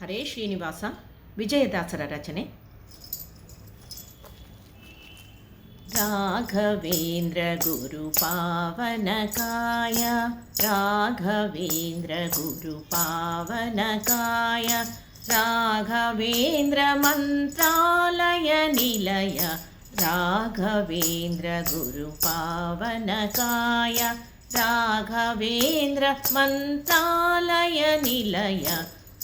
ಹರೇ ಶ್ರೀನಿವಾಸ. ವಿಜಯದಾಸರ ರಚನೆ. ರಾಘವೇಂದ್ರ ಗುರು ಪಾವನಕಾಯ, ರಾಘವೇಂದ್ರ ಗುರು ಪಾವನಕಾಯ, ರಾಘವೇಂದ್ರ ಮಂತ್ರಾಲಯ ನಿಲಯ, ರಾಘವೇಂದ್ರ ಗುರು ಪಾವನಕಾಯ, ರಾಘವೇಂದ್ರ ಮಂತ್ರಾಲಯ ನಿಲಯ,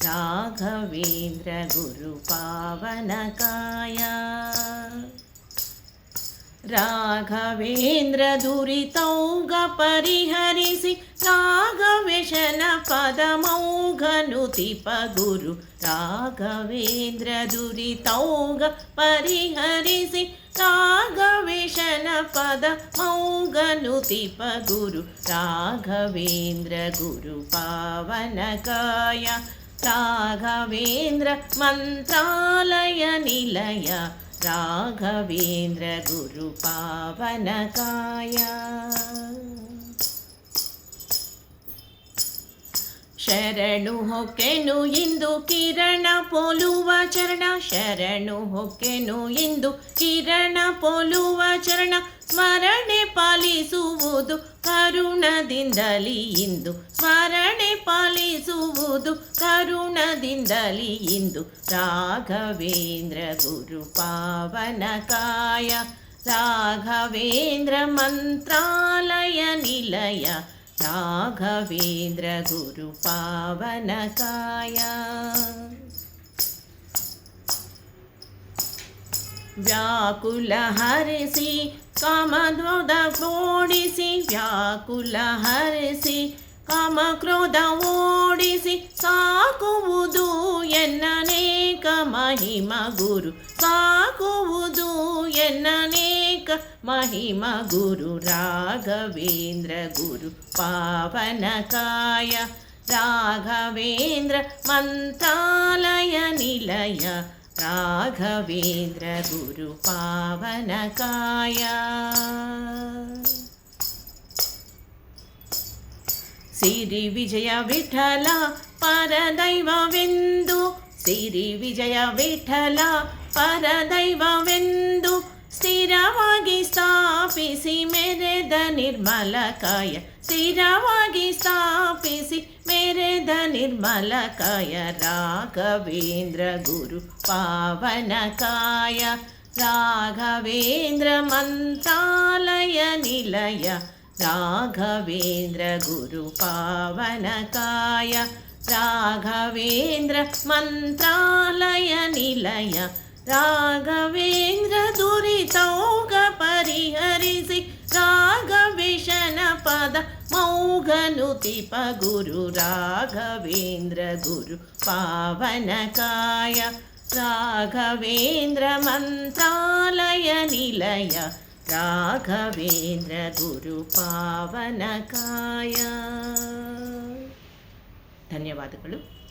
ರಾಘವೇಂದ್ರ ಗುರು ಪಾವನಕಾಯ. ರಾಘವೇಂದ್ರ ದುರಿತೌಗ ಪರಿಹರಿಸಿ, ರಾಘವೇಶನ ಪದಮೌಘನುತಿಪ ಗುರು, ರಾಘವೇಂದ್ರ ದುರಿತೌಗ ಪರಿಹರಿಸಿ, ರಾಘವೇಶನ ಪದಮೌಘನುತಿಪ ಗುರು, ರಾಘವೇಂದ್ರ ಗುರು ಪಾವನಕಾಯ, ರಾಘವೇಂದ್ರ ಮಂತ್ರಾಲಯ ನಿಲಯ, ರಾಘವೇಂದ್ರ ಗುರು ಪಾವನಕಾಯ. ಶರಣು ಹೊಕ್ಕೆನು ಇಂದು ಕಿರಣ ಪೋಲುವ ಚರಣ, ಶರಣು ಹೊಕ್ಕೆನು ಇಂದು ಕಿರಣ ಪೋಲುವ ಚರಣ, ಸ್ಮರಣೆ ಪಾಲಿಸುವುದು ಕರುಣದಿಂದಲಿ ಇಂದು, ಸ್ಮರಣೆ ಪಾಲಿಸುವುದು ಕರುಣದಿಂದಲಿ ಇಂದು, ರಾಘವೇಂದ್ರ ಗುರು ಪಾವನಕಾಯ, ರಾಘವೇಂದ್ರ ಮಂತ್ರಾಲಯ ನಿಲಯ, ರಾಘವೇಂದ್ರ ಗುರು ಪಾವನಕಾಯ. ವ್ಯಾಕುಲ ಹರಿಸಿ ಕಾಮಕ್ರೋಧ ಓಡಿಸಿ, ವ್ಯಾಕುಲ ಹರಿಸಿ ಕಾಮಕ್ರೋಧ ಓಡಿಸಿ, ಸಾಕುವುದು ಎನ್ನನೇಕ ಮಹಿಮ ಗುರು, ಸಾಕುವುದು ಎನ್ನನೇಕ ಮಹಿಮ ಗುರು, ರಾಘವೇಂದ್ರ ಗುರು ಪಾವನಕಾಯ, ರಾಘವೇಂದ್ರ ಮಂತ್ರಾಲಯ ನಿಲಯ, ರಾಘವೇಂದ್ರ ಗುರು ಪಾವನಕಾಯ. ಸಿರಿ ವಿಜಯ ವಿಠಲ ಪರದೈವವೆಂದು, ಸಿರಿ ವಿಜಯ ವಿಠಲ ಪರದೈವವೆಂದು, ಸ್ಥಿರವಾಗಿ ಸ್ಥಾಪಿಸಿ ಮೆರೆದ ನಿರ್ಮಲಕಾಯ, ಸ್ಥಿರವಾಗಿ ಸ್ಥಾಪಿಸಿ ಮೆರೆದ ನಿರ್ಮಲಕಾಯ, ರಾಘವೇಂದ್ರ ಗುರು ಪಾವನಕಾಯ, ರಾಘವೇಂದ್ರ ಮಂತ್ರಾಲಯ ನಿಲಯ, ರಾಘವೇಂದ್ರ ಗುರು ಪಾವನಕಾಯ, ರಾಘವೇಂದ್ರ ಮಂತ್ರಾಲಯ ನಿಲಯ, ರಾಘವೇಂದ್ರ ದುರಿತೌಗ ಪರಿಹರಿಸಿ, ರಾಘವೇಶನ ಪದ ಮೌಘನುತಿಪ ಗುರು, ರಾಘವೇಂದ್ರ ಗುರು ಪಾವನಕಾಯ, ರಾಘವೇಂದ್ರ ಮಂತ್ರಾಲಯ ನಿಲಯ, ರಾಘವೇಂದ್ರ ಗುರು ಪಾವನಕಾಯ. ಧನ್ಯವಾದಗಳು.